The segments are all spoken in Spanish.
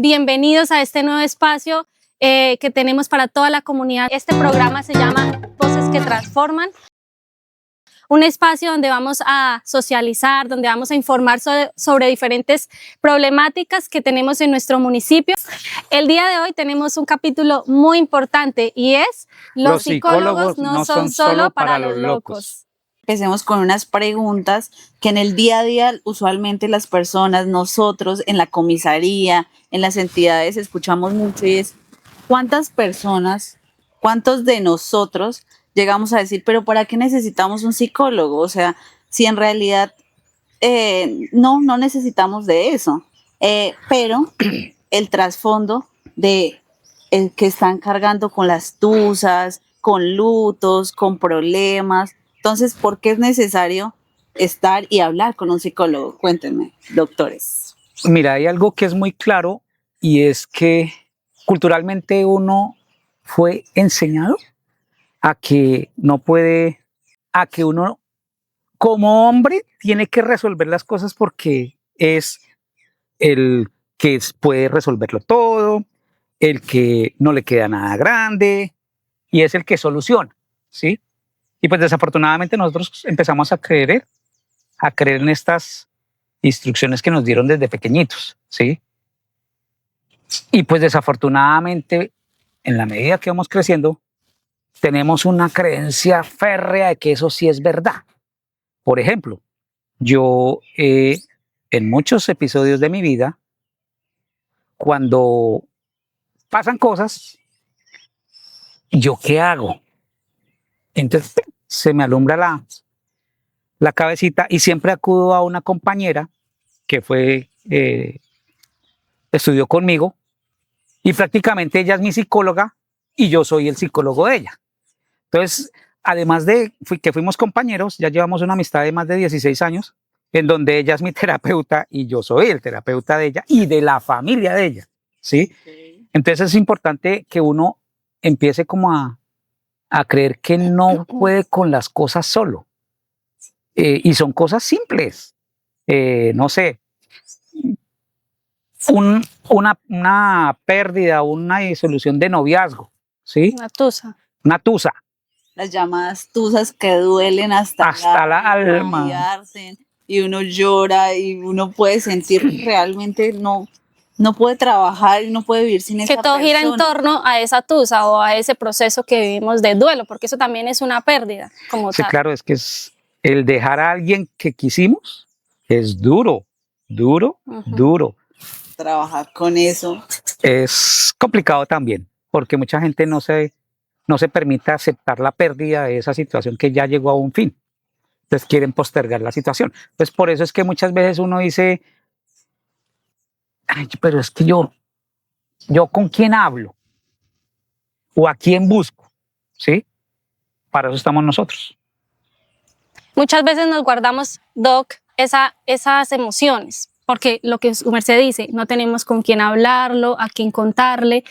bienvenidos a este nuevo espacio que tenemos para toda la comunidad. Este programa se llama Voces que Transforman, un espacio donde vamos a socializar, donde vamos a informar sobre diferentes problemáticas que tenemos en nuestro municipio. El día de hoy tenemos un capítulo muy importante y es Los psicólogos no son solo para los locos. Empecemos con unas preguntas que en el día a día usualmente las personas, nosotros en la comisaría, en las entidades escuchamos mucho y es ¿cuántas personas, cuántos de nosotros llegamos a decir, pero ¿para qué necesitamos un psicólogo? O sea, si en realidad no necesitamos de eso, pero el trasfondo de el que están cargando con las tusas, con lutos, con problemas. Entonces, ¿por qué es necesario estar y hablar con un psicólogo? Cuéntenme, doctores. Mira, hay algo que es muy claro y es que culturalmente uno fue enseñado a que uno como hombre tiene que resolver las cosas porque es el que puede resolverlo todo, el que no le queda nada grande y es el que soluciona, ¿sí? Y pues desafortunadamente nosotros empezamos a creer en estas instrucciones que nos dieron desde pequeñitos, ¿sí? Y pues desafortunadamente, en la medida que vamos creciendo, tenemos una creencia férrea de que eso sí es verdad. Por ejemplo, yo en muchos episodios de mi vida, cuando pasan cosas, ¿yo qué hago? Entonces se me alumbra la cabecita y siempre acudo a una compañera que estudió conmigo y prácticamente ella es mi psicóloga y yo soy el psicólogo de ella. Entonces, además de que fuimos compañeros, ya llevamos una amistad de más de 16 años, en donde ella es mi terapeuta y yo soy el terapeuta de ella y de la familia de ella, ¿sí? Okay. Entonces es importante que uno empiece como a creer que no puede con las cosas solo. Y son cosas simples. No sé, una pérdida, una disolución de noviazgo, ¿sí? Una tusa. Las llamadas tusas que duelen hasta la alma. Y uno llora y uno puede sentir que realmente no puede trabajar y no puede vivir sin esa persona. Que todo gira en torno a esa tusa o a ese proceso que vivimos de duelo, porque eso también es una pérdida como sí, tal. Claro, es que es el dejar a alguien que quisimos es duro. Trabajar con eso es complicado también, porque mucha gente no se permite aceptar la pérdida de esa situación que ya llegó a un fin. Entonces quieren postergar la situación. Entonces por eso es que muchas veces uno dice, ay, pero es que yo ¿con quién hablo? ¿O a quién busco? ¿Sí? Para eso estamos nosotros. Muchas veces nos guardamos, Doc, esas emociones, porque lo que su merced dice, no tenemos con quién hablarlo, a quién contarle.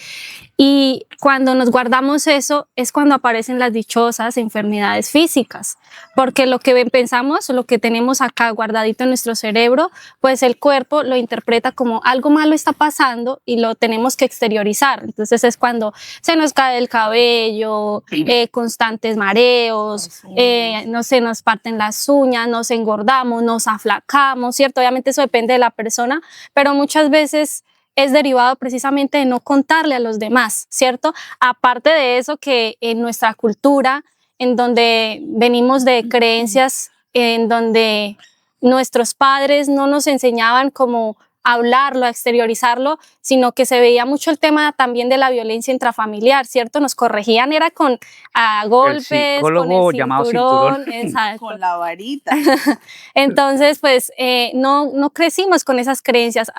Y cuando nos guardamos eso es cuando aparecen las dichosas enfermedades físicas, porque lo que pensamos, lo que tenemos acá guardadito en nuestro cerebro, pues el cuerpo lo interpreta como algo malo está pasando y lo tenemos que exteriorizar. Entonces es cuando se nos cae el cabello, constantes mareos, no sé, nos parten las uñas, nos engordamos, nos aflacamos, ¿cierto? Obviamente eso depende de la persona, pero muchas veces es derivado precisamente de no contarle a los demás, ¿cierto? Aparte de eso que en nuestra cultura, en donde venimos de creencias, en donde nuestros padres no nos enseñaban cómo hablarlo, a exteriorizarlo, sino que se veía mucho el tema también de la violencia intrafamiliar, ¿cierto? Nos corregían, era con golpes, con el cinturón, con la varita. Entonces, pues no crecimos con esas creencias.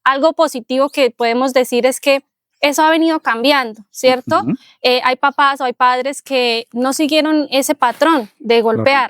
Algo positivo que podemos decir es que eso ha venido cambiando, ¿cierto? Hay papás o hay padres que no siguieron ese patrón de golpear.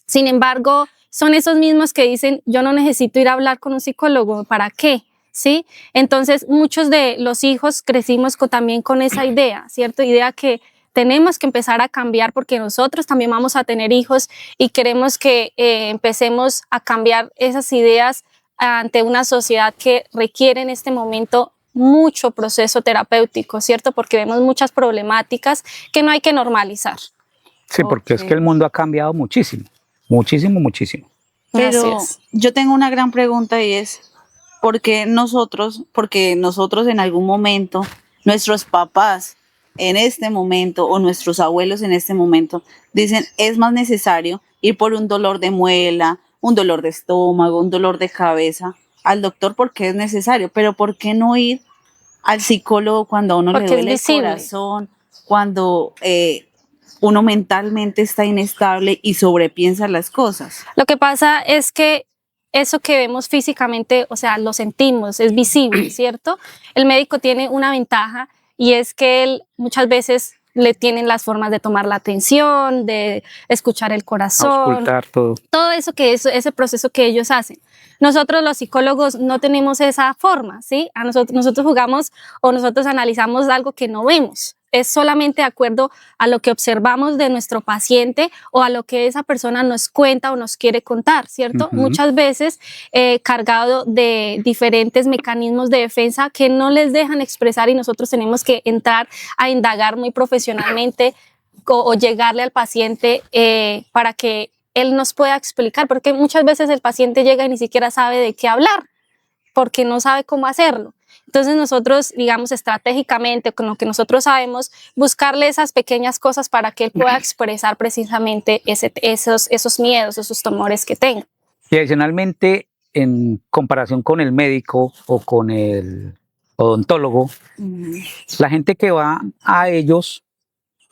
Sin embargo, son esos mismos que dicen, yo no necesito ir a hablar con un psicólogo, ¿para qué? ¿Sí? Entonces, muchos de los hijos crecimos también con esa idea, ¿cierto? Idea que tenemos que empezar a cambiar porque nosotros también vamos a tener hijos y queremos que empecemos a cambiar esas ideas ante una sociedad que requiere en este momento mucho proceso terapéutico, ¿cierto? Porque vemos muchas problemáticas que no hay que normalizar. Sí, porque es que el mundo ha cambiado muchísimo, muchísimo, muchísimo. Pero Así es. yo tengo una gran pregunta y es, porque nosotros en algún momento, nuestros papás en este momento o nuestros abuelos en este momento dicen, es más necesario ir por un dolor de muela, un dolor de estómago, un dolor de cabeza al doctor porque es necesario, pero ¿por qué no ir al psicólogo cuando a uno le Porque es duele el visible. corazón, cuando uno mentalmente está inestable y sobrepiensa las cosas? Lo que pasa es que eso que vemos físicamente, o sea, lo sentimos, es visible, ¿cierto? El médico tiene una ventaja y es que él muchas veces le tienen las formas de tomar la atención, de escuchar el corazón, Auscultar todo. todo eso que es ese proceso que ellos hacen. Nosotros los psicólogos no tenemos esa forma, ¿sí? Nosotros jugamos o nosotros analizamos algo que no vemos. Es solamente de acuerdo a lo que observamos de nuestro paciente o a lo que esa persona nos cuenta o nos quiere contar, ¿cierto? Ujú. Muchas veces cargado de diferentes mecanismos de defensa que no les dejan expresar y nosotros tenemos que entrar a indagar muy profesionalmente o llegarle al paciente para que él nos pueda explicar, porque muchas veces el paciente llega y ni siquiera sabe de qué hablar, porque no sabe cómo hacerlo. Entonces nosotros, digamos, estratégicamente, con lo que nosotros sabemos, buscarle esas pequeñas cosas para que él pueda expresar precisamente esos miedos, esos temores que tenga. Y adicionalmente, en comparación con el médico o con el odontólogo, la gente que va a ellos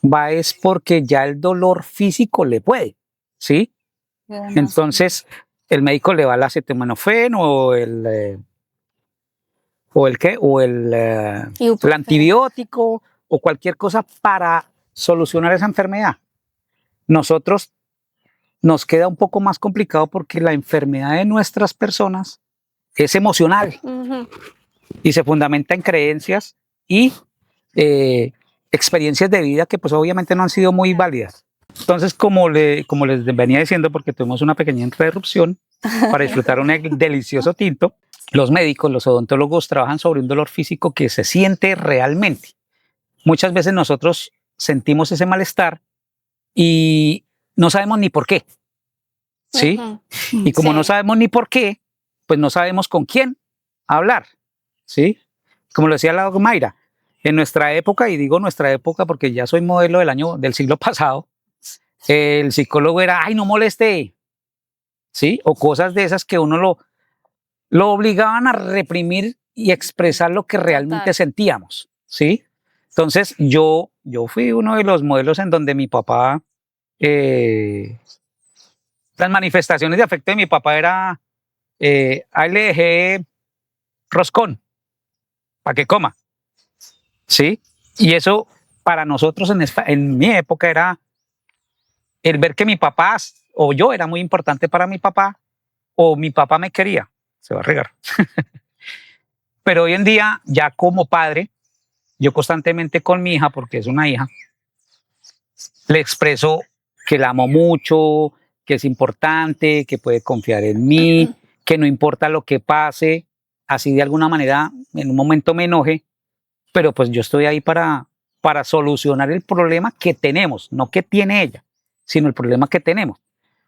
va es porque ya el dolor físico le puede, ¿sí? Entonces, el médico le va al acetaminofén el antibiótico o cualquier cosa para solucionar esa enfermedad. Nosotros nos queda un poco más complicado porque la enfermedad de nuestras personas es emocional y se fundamenta en creencias y experiencias de vida que pues obviamente no han sido muy válidas. Entonces, como les venía diciendo, porque tuvimos una pequeña interrupción para disfrutar un delicioso tinto, los médicos, los odontólogos trabajan sobre un dolor físico que se siente realmente. Muchas veces nosotros sentimos ese malestar y no sabemos ni por qué, ¿sí? Y como no sabemos ni por qué, pues no sabemos con quién hablar, ¿sí? Como lo decía la Mayra, en nuestra época, y digo nuestra época porque ya soy modelo del siglo pasado, el psicólogo era, ay, no moleste, ¿sí? O cosas de esas que uno lo obligaban a reprimir y expresar lo que realmente sentíamos, ¿sí? Entonces, yo fui uno de los modelos en donde mi papá, las manifestaciones de afecto de mi papá era, ahí le dejé roscón para que coma, ¿sí? Y eso para nosotros en mi época era el ver que mi papá o yo era muy importante para mi papá o mi papá me quería. Se va a regar. Pero hoy en día, ya como padre, yo constantemente con mi hija, porque es una hija, le expreso que la amo mucho, que es importante, que puede confiar en mí, que no importa lo que pase, así de alguna manera en un momento me enoje, pero pues yo estoy ahí para solucionar el problema que tenemos, no que tiene ella, sino el problema que tenemos,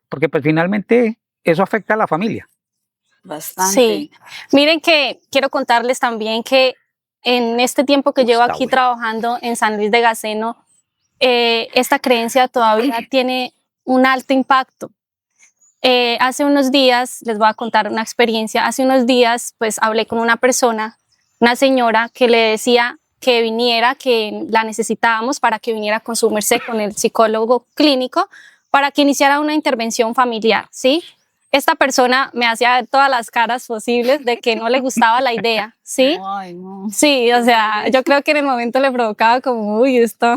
porque pues finalmente eso afecta a la familia. Bastante. Sí, miren que quiero contarles también que en este tiempo que llevo aquí trabajando en San Luis de Gaceno, esta creencia todavía tiene un alto impacto. Hace unos días, les voy a contar una experiencia, hace unos días pues hablé con una persona, una señora que le decía que viniera, que la necesitábamos para que viniera con su merced, con el psicólogo clínico, para que iniciara una intervención familiar, ¿sí? Esta persona me hacía todas las caras posibles de que no le gustaba la idea, ¿sí? Ay, no. Sí, o sea, yo creo que en el momento le provocaba como, uy, esto.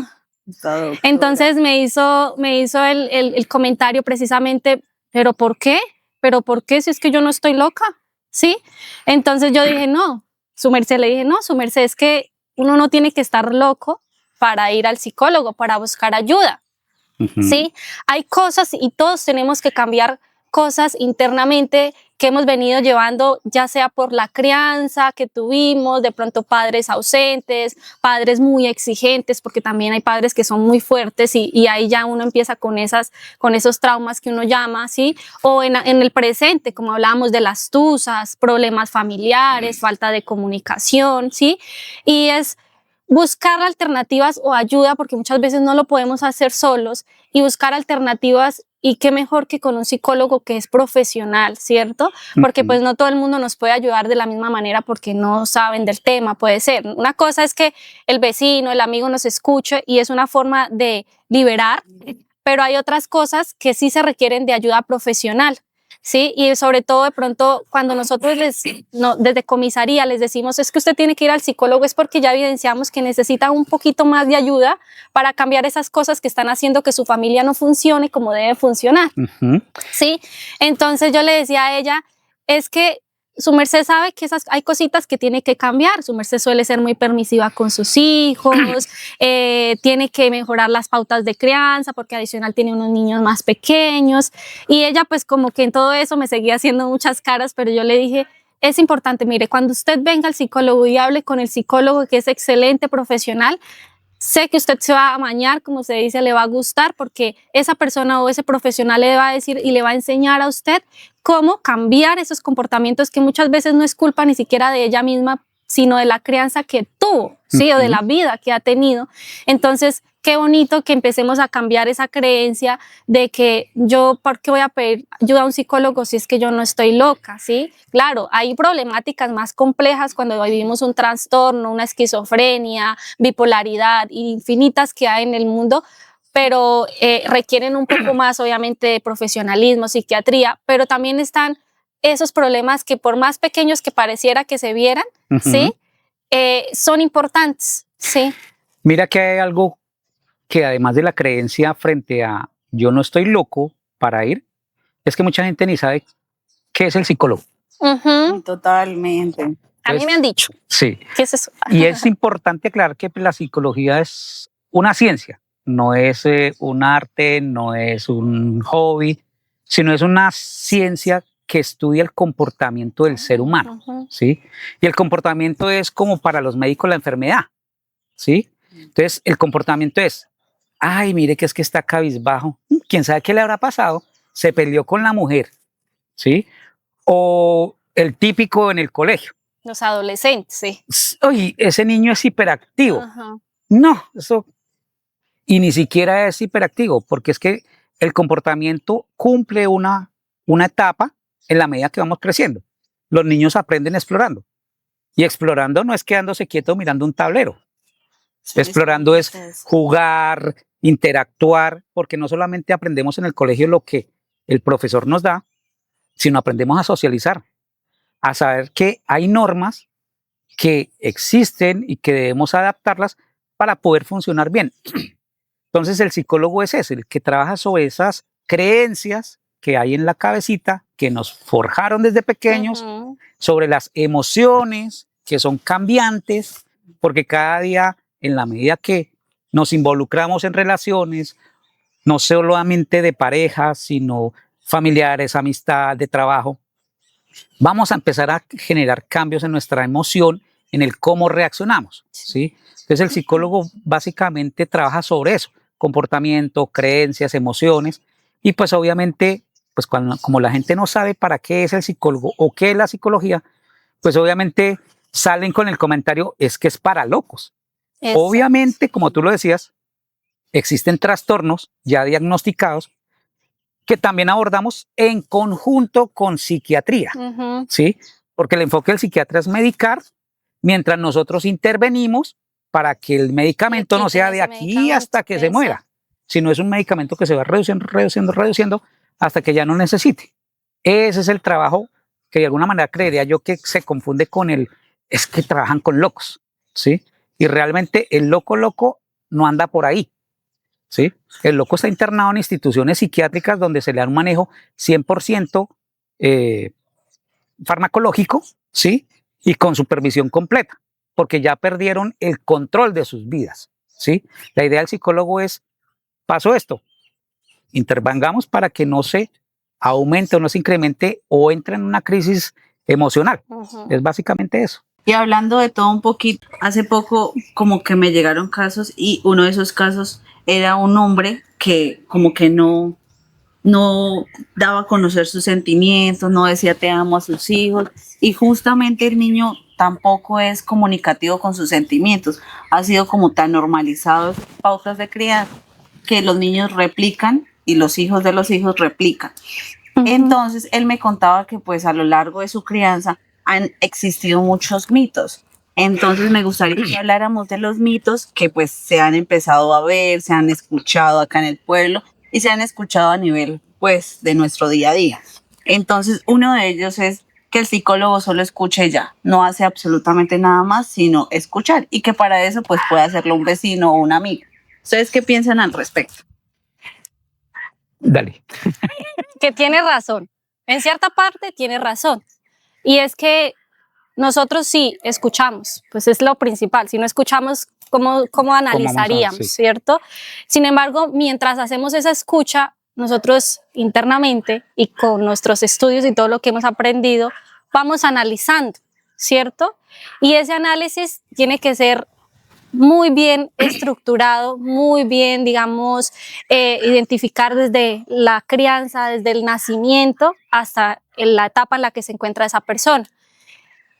Entonces me hizo el comentario precisamente, ¿pero por qué? ¿Pero por qué si es que yo no estoy loca? ¿Sí? Entonces yo dije, no, su merced, le dije, no, su merced, es que uno no tiene que estar loco para ir al psicólogo, para buscar ayuda, ¿sí? Hay cosas y todos tenemos que cambiar cosas internamente que hemos venido llevando, ya sea por la crianza que tuvimos, de pronto padres ausentes, padres muy exigentes, porque también hay padres que son muy fuertes y ahí ya uno empieza con esos traumas que uno llama, ¿sí? O en el presente, como hablábamos de las tusas, problemas familiares, falta de comunicación, ¿sí? Y es buscar alternativas o ayuda, porque muchas veces no lo podemos hacer solos, y buscar alternativas. Y qué mejor que con un psicólogo que es profesional, ¿cierto? Porque pues no todo el mundo nos puede ayudar de la misma manera porque no saben del tema, puede ser. Una cosa es que el vecino, el amigo nos escuche y es una forma de liberar, pero hay otras cosas que sí se requieren de ayuda profesional. Sí, y sobre todo de pronto cuando nosotros desde comisaría les decimos es que usted tiene que ir al psicólogo, es porque ya evidenciamos que necesita un poquito más de ayuda para cambiar esas cosas que están haciendo que su familia no funcione como debe funcionar. Sí, entonces yo le decía a ella, es que su merced sabe que hay cositas que tiene que cambiar. Su merced suele ser muy permisiva con sus hijos, tiene que mejorar las pautas de crianza porque adicional tiene unos niños más pequeños. Y ella pues como que en todo eso me seguía haciendo muchas caras, pero yo le dije, es importante, mire, cuando usted venga al psicólogo y hable con el psicólogo que es excelente profesional, sé que usted se va a amañar, como se dice, le va a gustar porque esa persona o ese profesional le va a decir y le va a enseñar a usted cómo cambiar esos comportamientos que muchas veces no es culpa ni siquiera de ella misma, sino de la crianza que tuvo, ¿sí? O de la vida que ha tenido. Entonces, qué bonito que empecemos a cambiar esa creencia de que yo, ¿por qué voy a pedir ayuda a un psicólogo si es que yo no estoy loca? ¿Sí? Claro, hay problemáticas más complejas cuando vivimos un trastorno, una esquizofrenia, bipolaridad, infinitas que hay en el mundo, pero requieren un poco más, obviamente, de profesionalismo, psiquiatría, pero también están esos problemas que por más pequeños que pareciera que se vieran, ¿sí? Son importantes, ¿sí? Mira que hay algo que además de la creencia frente a yo no estoy loco para ir, es que mucha gente ni sabe qué es el psicólogo. Totalmente. A mí me han dicho. Sí. ¿Qué es eso? Y es importante aclarar que la psicología es una ciencia, no es un arte, no es un hobby, sino es una ciencia que estudia el comportamiento del ser humano, ¿sí? Y el comportamiento es como para los médicos la enfermedad, ¿sí? Entonces, el comportamiento es, ay, mire que es que está cabizbajo, quién sabe qué le habrá pasado, se peleó con la mujer, ¿sí? O el típico en el colegio. Los adolescentes, sí. Oye, ese niño es hiperactivo. No, eso. Y ni siquiera es hiperactivo, porque es que el comportamiento cumple una etapa en la medida que vamos creciendo. Los niños aprenden explorando. Y explorando no es quedándose quieto mirando un tablero. Explorando es jugar, interactuar, porque no solamente aprendemos en el colegio lo que el profesor nos da, sino aprendemos a socializar, a saber que hay normas que existen y que debemos adaptarlas para poder funcionar bien. Entonces el psicólogo es ese, el que trabaja sobre esas creencias que hay en la cabecita, que nos forjaron desde pequeños, sobre las emociones que son cambiantes, porque cada día, en la medida que nos involucramos en relaciones, no solamente de pareja, sino familiares, amistad, de trabajo, vamos a empezar a generar cambios en nuestra emoción, en el cómo reaccionamos, ¿sí? Entonces el psicólogo básicamente trabaja sobre eso, comportamiento, creencias, emociones, y pues obviamente, pues como la gente no sabe para qué es el psicólogo o qué es la psicología, pues obviamente salen con el comentario, es que es para locos. Eso. Obviamente, como tú lo decías, existen trastornos ya diagnosticados que también abordamos en conjunto con psiquiatría, ¿sí? Porque el enfoque del psiquiatra es medicar, mientras nosotros intervenimos para que el medicamento no sea de aquí hasta que se muera, sino es un medicamento que se va reduciendo hasta que ya no necesite. Ese es el trabajo que de alguna manera creería yo que se confunde con es que trabajan con locos, ¿sí? Y realmente el loco no anda por ahí, ¿sí? El loco está internado en instituciones psiquiátricas donde se le da un manejo 100% farmacológico, ¿sí? Y con supervisión completa, porque ya perdieron el control de sus vidas, ¿sí? La idea del psicólogo es, pasó esto, intervengamos para que no se aumente o no se incremente o entra en una crisis emocional. Es básicamente eso. Y hablando de todo un poquito, hace poco como que me llegaron casos y uno de esos casos era un hombre que como que no daba a conocer sus sentimientos, no decía te amo a sus hijos y justamente el niño tampoco es comunicativo con sus sentimientos. Ha sido como tan normalizado esas pautas de crianza que los niños replican y los hijos de los hijos replican. Entonces él me contaba que pues a lo largo de su crianza han existido muchos mitos. Entonces me gustaría que habláramos de los mitos que pues se han empezado a ver, se han escuchado acá en el pueblo y se han escuchado a nivel pues de nuestro día a día. Entonces uno de ellos es que el psicólogo solo escucha y ya, no hace absolutamente nada más sino escuchar y que para eso pues puede hacerlo un vecino o un amigo. ¿Ustedes qué piensan al respecto? Dale. Que tiene razón. En cierta parte tiene razón. Y es que nosotros sí escuchamos, pues es lo principal. Si no escuchamos, ¿cómo analizaríamos, sí, cierto? Sin embargo, mientras hacemos esa escucha, nosotros internamente y con nuestros estudios y todo lo que hemos aprendido, vamos analizando, ¿cierto? Y ese análisis tiene que ser muy bien estructurado, muy bien, digamos, identificar desde la crianza, desde el nacimiento hasta la etapa en la que se encuentra esa persona.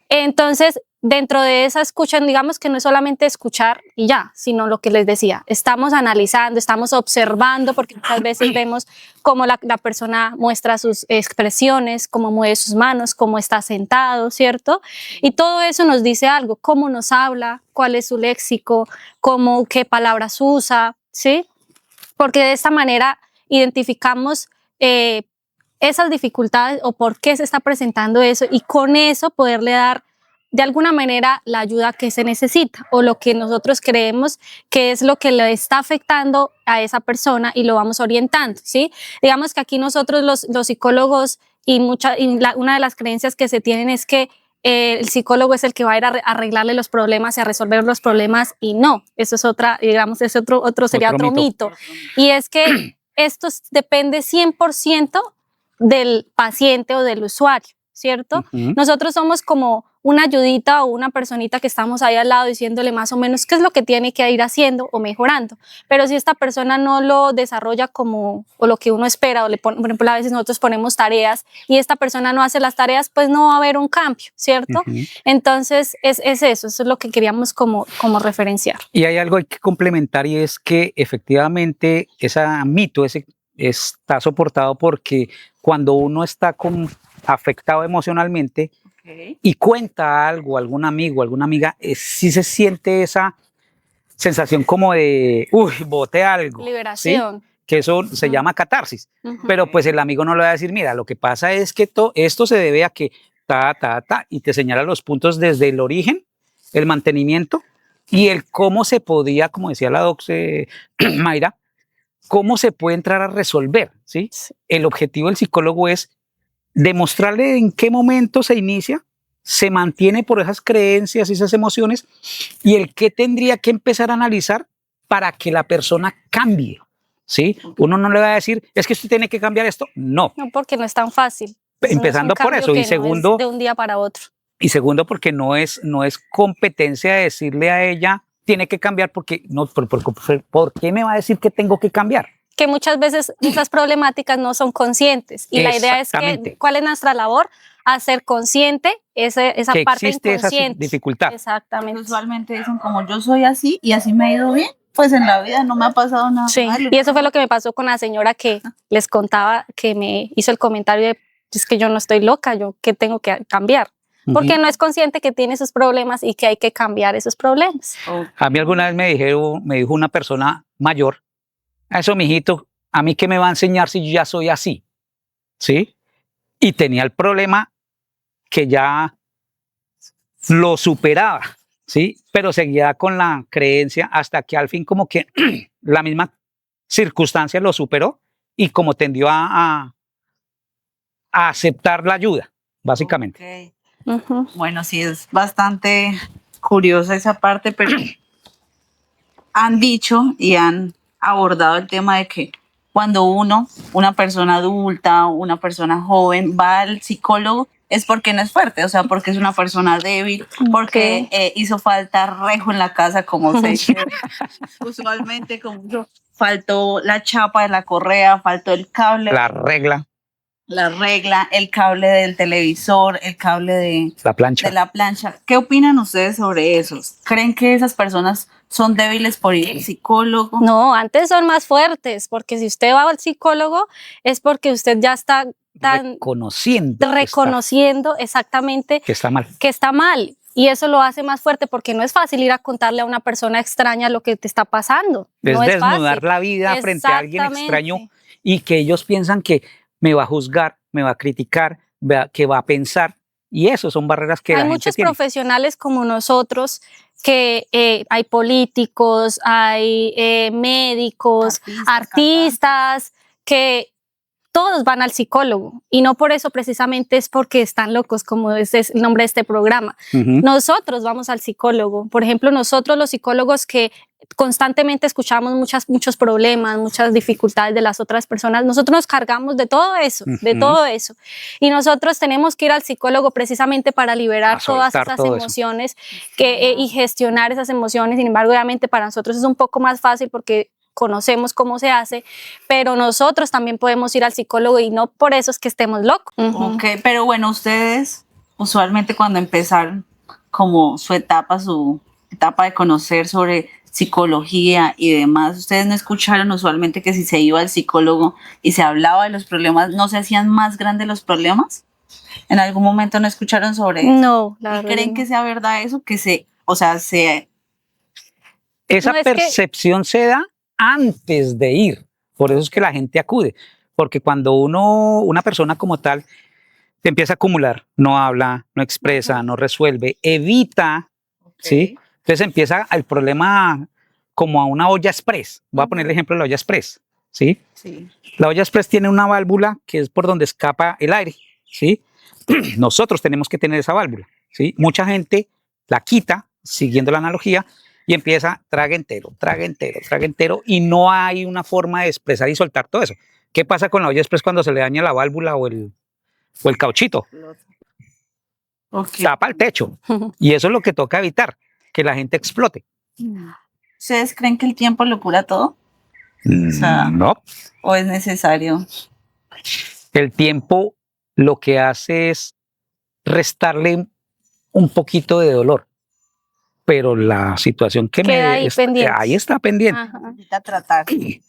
Entonces, dentro de esa escucha, digamos que no es solamente escuchar y ya, sino lo que les decía, estamos analizando, estamos observando, porque muchas veces vemos cómo la persona muestra sus expresiones, cómo mueve sus manos, cómo está sentado, ¿cierto? Y todo eso nos dice algo, cómo nos habla, cuál es su léxico, qué palabras usa, ¿sí? Porque de esta manera identificamos esas dificultades o por qué se está presentando eso y con eso poderle dar de alguna manera la ayuda que se necesita o lo que nosotros creemos que es lo que le está afectando a esa persona y lo vamos orientando, ¿sí? Digamos que aquí nosotros los psicólogos una de las creencias que se tienen es que el psicólogo es el que va a ir a arreglarle los problemas y a resolver los problemas y no, eso es otra, digamos, sería otro mito. Y es que esto depende 100% del paciente o del usuario, ¿cierto? Nosotros somos como una ayudita o una personita que estamos ahí al lado diciéndole más o menos qué es lo que tiene que ir haciendo o mejorando, pero si esta persona no lo desarrolla como o lo que uno espera, por ejemplo, a veces nosotros ponemos tareas y esta persona no hace las tareas, pues no va a haber un cambio, ¿cierto? Entonces eso es lo que queríamos como referenciar. Y hay algo que complementar y es que efectivamente ese mito está soportado porque cuando uno está afectado emocionalmente y cuenta algo, algún amigo, alguna amiga, sí se siente esa sensación como de, boté algo. Liberación. ¿Sí? Que eso se llama catarsis. Pero pues el amigo no le va a decir, mira, lo que pasa es que esto se debe a que y te señala los puntos desde el origen, el mantenimiento y el cómo se podía, como decía la doc Mayra, cómo se puede entrar a resolver, ¿sí? El objetivo del psicólogo es demostrarle en qué momento se inicia, se mantiene por esas creencias y esas emociones y el qué tendría que empezar a analizar para que la persona cambie, ¿sí? Uno no le va a decir, es que usted tiene que cambiar esto. No. No, porque no es tan fácil. Empezando por eso. Y segundo, no es de un día para otro. Y segundo, porque no es competencia de decirle a ella, tiene que cambiar porque no, ¿por qué me va a decir que tengo que cambiar? Que muchas veces esas problemáticas no son conscientes y la idea es que, ¿cuál es nuestra labor? Hacer consciente esa que parte existe inconsciente. Esa dificultad. Exactamente. Usualmente dicen como yo soy así y así me ha ido bien, pues en la vida no me ha pasado nada malo. Y eso fue lo que me pasó con la señora que les contaba, que me hizo el comentario de, es que yo no estoy loca, yo que tengo que cambiar. Porque no es consciente que tiene esos problemas y que hay que cambiar esos problemas. A mí alguna vez me dijo una persona mayor, eso mijito, ¿a mí qué me va a enseñar si yo ya soy así? ¿Sí? Y tenía el problema que ya lo superaba, ¿sí? Pero seguía con la creencia hasta que al fin como que la misma circunstancia lo superó y como tendió a aceptar la ayuda, básicamente. Bueno, sí, es bastante curiosa esa parte, pero han dicho y han abordado el tema de que cuando una persona adulta, una persona joven va al psicólogo, es porque no es fuerte, o sea, porque es una persona débil, porque hizo falta rejo en la casa, como se dice usualmente, como faltó la chapa de la correa, faltó el cable, la regla, el cable del televisor, el cable de plancha. la plancha. ¿Qué opinan ustedes sobre eso? ¿Creen que esas personas son débiles por ir al psicólogo? No, antes son más fuertes, porque si usted va al psicólogo es porque usted ya está reconociendo exactamente que está mal. Que está mal. Y eso lo hace más fuerte porque no es fácil ir a contarle a una persona extraña lo que te está pasando. Es no desnudar fácil. la vida frente a alguien extraño y que ellos piensan que me va a juzgar, me va a criticar, que va a pensar. Y eso son barreras que hay la gente muchos tiene. Profesionales como nosotros que hay políticos, hay médicos, artistas que todos van al psicólogo y no por eso precisamente es porque están locos, como es el nombre de este programa. Nosotros vamos al psicólogo. Por ejemplo, nosotros los psicólogos que constantemente escuchamos muchos problemas, muchas dificultades de las otras personas, nosotros nos cargamos de todo eso, y nosotros tenemos que ir al psicólogo precisamente para liberar todas esas emociones y gestionar esas emociones. Sin embargo, obviamente para nosotros es un poco más fácil porque conocemos cómo se hace, pero nosotros también podemos ir al psicólogo y no por eso es que estemos locos. Ok, pero bueno, ustedes usualmente cuando empezaron como su etapa de conocer sobre psicología y demás, ustedes no escucharon usualmente que si se iba al psicólogo y se hablaba de los problemas, ¿no se hacían más grandes los problemas? ¿En algún momento no escucharon sobre eso? No, la verdad. ¿Y creen que sea verdad eso? Esa percepción se da antes de ir. Por eso es que la gente acude. Porque cuando una persona como tal, te empieza a acumular, no habla, no expresa, no resuelve, evita, ¿sí? Entonces empieza el problema como a una olla express. Voy a poner el ejemplo de la olla express, ¿sí? La olla express tiene una válvula que es por donde escapa el aire, ¿sí? Nosotros tenemos que tener esa válvula, ¿sí? Mucha gente la quita, siguiendo la analogía, y empieza traga entero, y no hay una forma de expresar y soltar todo eso. ¿Qué pasa con la olla express cuando se le daña la válvula o el cauchito? Tapa el techo. Y eso es lo que toca evitar, que la gente explote. ¿Ustedes creen que el tiempo lo cura todo? No. ¿O es necesario? El tiempo lo que hace es restarle un poquito de dolor, pero la situación que ahí está pendiente. Necesita tratar. Sí.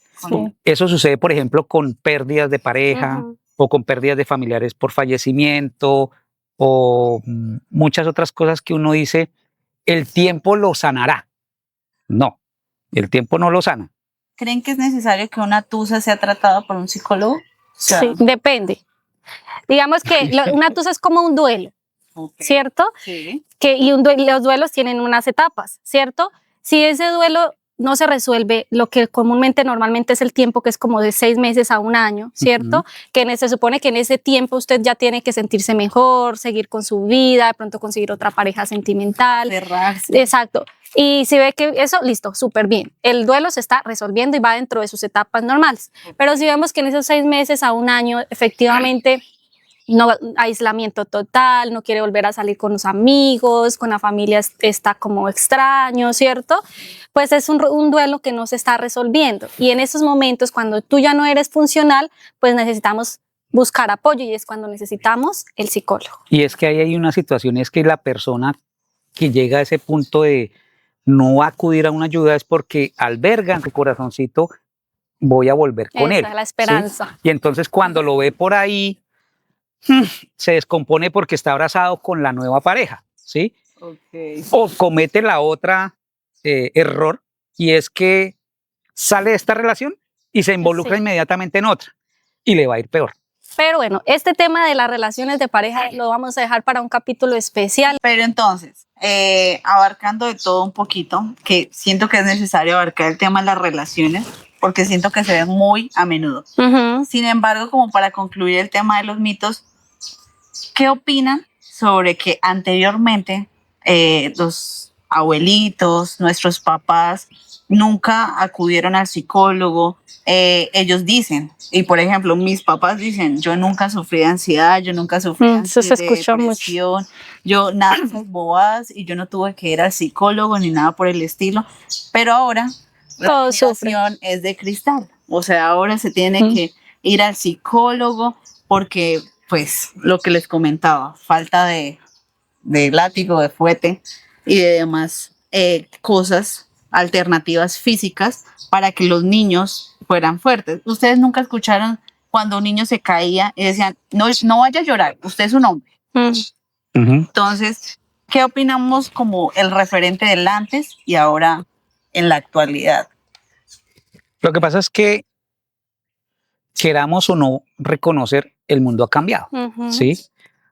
Eso sucede, por ejemplo, con pérdidas de pareja o con pérdidas de familiares por fallecimiento o muchas otras cosas que uno dice, el tiempo lo sanará. No, el tiempo no lo sana. ¿Creen que es necesario que una tusa sea tratada por un psicólogo? Sí, depende. Digamos que una tusa es como un duelo, ¿cierto? Sí. Los duelos tienen unas etapas, ¿cierto? Si ese duelo no se resuelve, lo que normalmente es el tiempo, que es como de 6 meses a 1 año, ¿cierto? Que se supone que en ese tiempo usted ya tiene que sentirse mejor, seguir con su vida, de pronto conseguir otra pareja sentimental. Cerrarse. Exacto. Y si ve que eso, listo, súper bien. El duelo se está resolviendo y va dentro de sus etapas normales. Pero si vemos que en esos 6 meses a 1 año, efectivamente, no, aislamiento total, no quiere volver a salir con los amigos, con la familia está como extraño, ¿cierto? Pues es un duelo que no se está resolviendo. Y en esos momentos, cuando tú ya no eres funcional, pues necesitamos buscar apoyo y es cuando necesitamos el psicólogo. Y es que ahí hay una situación, es que la persona que llega a ese punto de no acudir a una ayuda es porque alberga en su corazoncito, voy a volver con él. Esa es la esperanza. ¿Sí? Y entonces cuando lo ve por ahí, se descompone porque está abrazado con la nueva pareja, ¿sí? O comete la otra error, y es que sale de esta relación y se involucra inmediatamente en otra, y le va a ir peor. Pero bueno, este tema de las relaciones de pareja lo vamos a dejar para un capítulo especial. Pero entonces, abarcando de todo un poquito, que siento que es necesario abarcar el tema de las relaciones, porque siento que se ven muy a menudo. Sin embargo, como para concluir el tema de los mitos, ¿qué opinan sobre que anteriormente los abuelitos, nuestros papás nunca acudieron al psicólogo. Ellos dicen, y por ejemplo, mis papás dicen, yo nunca sufrí de ansiedad, yo nunca sufrí Eso se de escuchó mucho. depresión, yo nada de esas bobadas y yo no tuve que ir al psicólogo ni nada por el estilo, pero ahora la Todos sufren. generación es de cristal, o sea, ahora se tiene que ir al psicólogo porque, pues, lo que les comentaba, falta de látigo, de fuete y de demás cosas alternativas físicas para que los niños fueran fuertes. Ustedes nunca escucharon cuando un niño se caía y decían, no, no vaya a llorar, usted es un hombre. Entonces, ¿qué opinamos como el referente del antes y ahora en la actualidad? Lo que pasa es que, queramos o no reconocer, el mundo ha cambiado, ¿sí?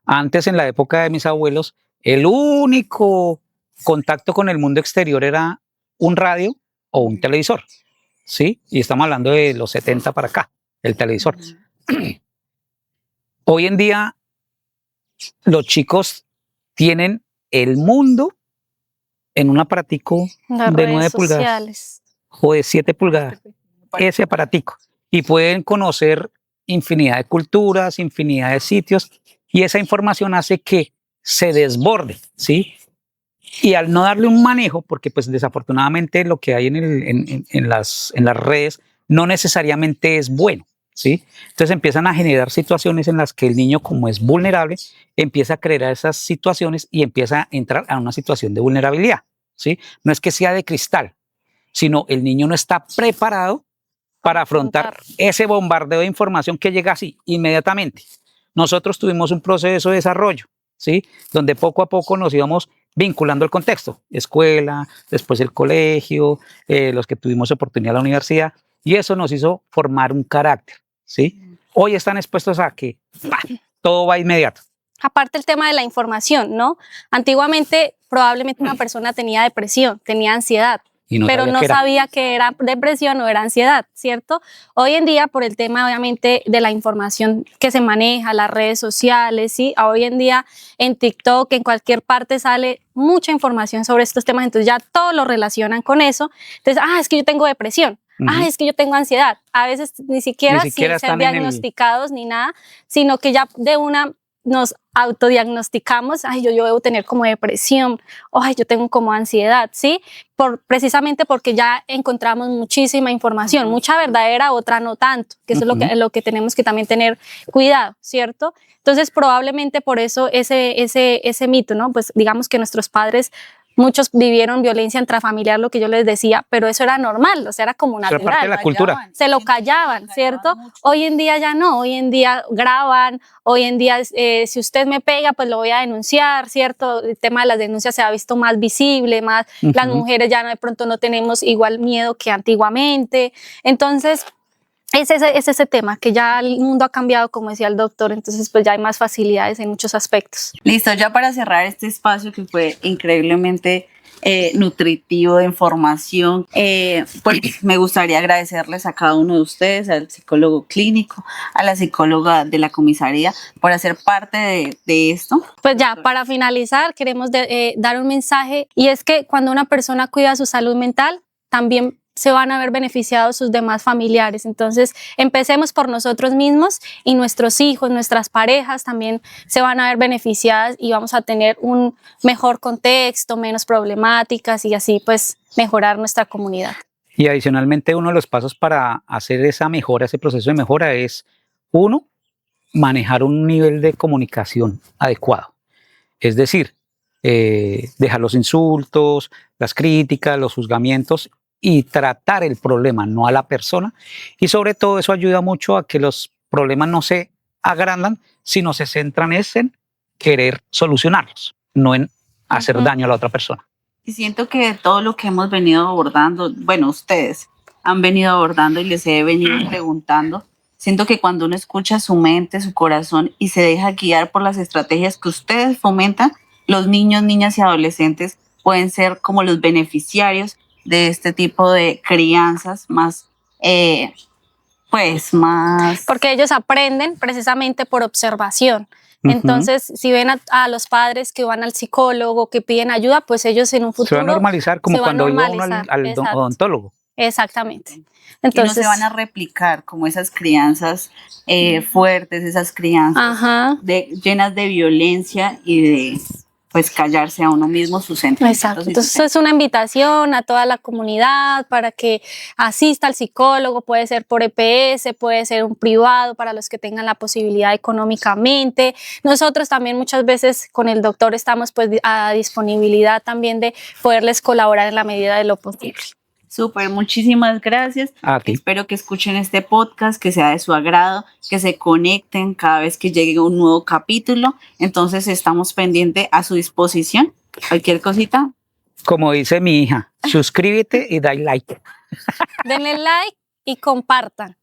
Antes, en la época de mis abuelos, el único contacto con el mundo exterior era un radio o un televisor, ¿sí? Y estamos hablando de los 70 para acá, el televisor. Hoy en día, los chicos tienen el mundo en un aparatico Las de redes 9 pulgadas sociales. o de 7 pulgadas, ese aparatico, y pueden conocer infinidad de culturas, infinidad de sitios, y esa información hace que se desborde, ¿sí? Y al no darle un manejo, porque pues desafortunadamente lo que hay en las redes no necesariamente es bueno, ¿sí? Entonces empiezan a generar situaciones en las que el niño, como es vulnerable, empieza a crear esas situaciones y empieza a entrar a una situación de vulnerabilidad, ¿sí? No es que sea de cristal, sino el niño no está preparado para afrontar ese bombardeo de información que llega así inmediatamente. Nosotros tuvimos un proceso de desarrollo, ¿sí? Donde poco a poco nos íbamos vinculando al contexto, escuela, después el colegio, los que tuvimos oportunidad en la universidad, y eso nos hizo formar un carácter, ¿sí? Hoy están expuestos a que todo va inmediato. Aparte el tema de la información, ¿no? Antiguamente probablemente una persona tenía depresión, tenía ansiedad, pero no sabía que era depresión o era ansiedad, ¿cierto? Hoy en día, por el tema obviamente de la información que se maneja, las redes sociales, ¿sí? Hoy en día en TikTok, en cualquier parte sale mucha información sobre estos temas, entonces ya todos lo relacionan con eso. Entonces, es que yo tengo depresión. Es que yo tengo ansiedad. A veces ni siquiera sin ser diagnosticados ni nada, sino que ya de una nos autodiagnosticamos, yo debo tener como depresión, yo tengo como ansiedad, ¿sí? Precisamente porque ya encontramos muchísima información, mucha verdadera, otra no tanto, que eso es lo que tenemos que también tener cuidado, ¿cierto? Entonces probablemente por eso ese mito, ¿no? Pues digamos que nuestros padres, muchos vivieron violencia intrafamiliar, lo que yo les decía, pero eso era normal, o sea, era como natural. Era parte de la cultura. Se lo callaban, ¿cierto? Hoy en día ya no, hoy en día graban, hoy en día si usted me pega, pues lo voy a denunciar, ¿cierto? El tema de las denuncias se ha visto más visible, más las mujeres ya de pronto no tenemos igual miedo que antiguamente. Entonces, es ese tema, que ya el mundo ha cambiado, como decía el doctor, entonces pues ya hay más facilidades en muchos aspectos. Listo, ya para cerrar este espacio que fue increíblemente nutritivo de información, pues me gustaría agradecerles a cada uno de ustedes, al psicólogo clínico, a la psicóloga de la comisaría, por hacer parte de esto. Pues ya, para finalizar, queremos dar un mensaje, y es que cuando una persona cuida su salud mental, también se van a ver beneficiados sus demás familiares. Entonces, empecemos por nosotros mismos, y nuestros hijos, nuestras parejas también se van a ver beneficiadas, y vamos a tener un mejor contexto, menos problemáticas, y así pues mejorar nuestra comunidad. Y adicionalmente, uno de los pasos para hacer esa mejora, ese proceso de mejora es, uno, manejar un nivel de comunicación adecuado. Es decir, dejar los insultos, las críticas, los juzgamientos, y tratar el problema, no a la persona. Y sobre todo eso ayuda mucho a que los problemas no se agrandan, sino se centran en querer solucionarlos, no en hacer daño a la otra persona. Y siento que todo lo que hemos venido abordando, bueno, ustedes han venido abordando y les he venido preguntando, siento que cuando uno escucha su mente, su corazón y se deja guiar por las estrategias que ustedes fomentan, los niños, niñas y adolescentes pueden ser como los beneficiarios de este tipo de crianzas más, más... Porque ellos aprenden precisamente por observación. Ujú. Entonces, si ven a los padres que van al psicólogo, que piden ayuda, pues ellos en un Se va a futuro normalizar como se va a cuando iba uno normalizar, al exacto. odontólogo. Exactamente. Y no Entonces, se van a replicar como esas crianzas fuertes, esas crianzas ajá. llenas de violencia y de pues callarse a uno mismo sus sentimientos. Exacto. y sus Entonces es una invitación a toda la comunidad para que asista al psicólogo, puede ser por EPS, puede ser un privado para los que tengan la posibilidad económicamente. Nosotros también muchas veces con el doctor estamos pues a disponibilidad también de poderles colaborar en la medida de lo posible. Súper, muchísimas gracias. A ti. Espero que escuchen este podcast, que sea de su agrado, que se conecten cada vez que llegue un nuevo capítulo. Entonces estamos pendientes a su disposición. Cualquier cosita. Como dice mi hija, suscríbete y dale like. Denle like y compartan.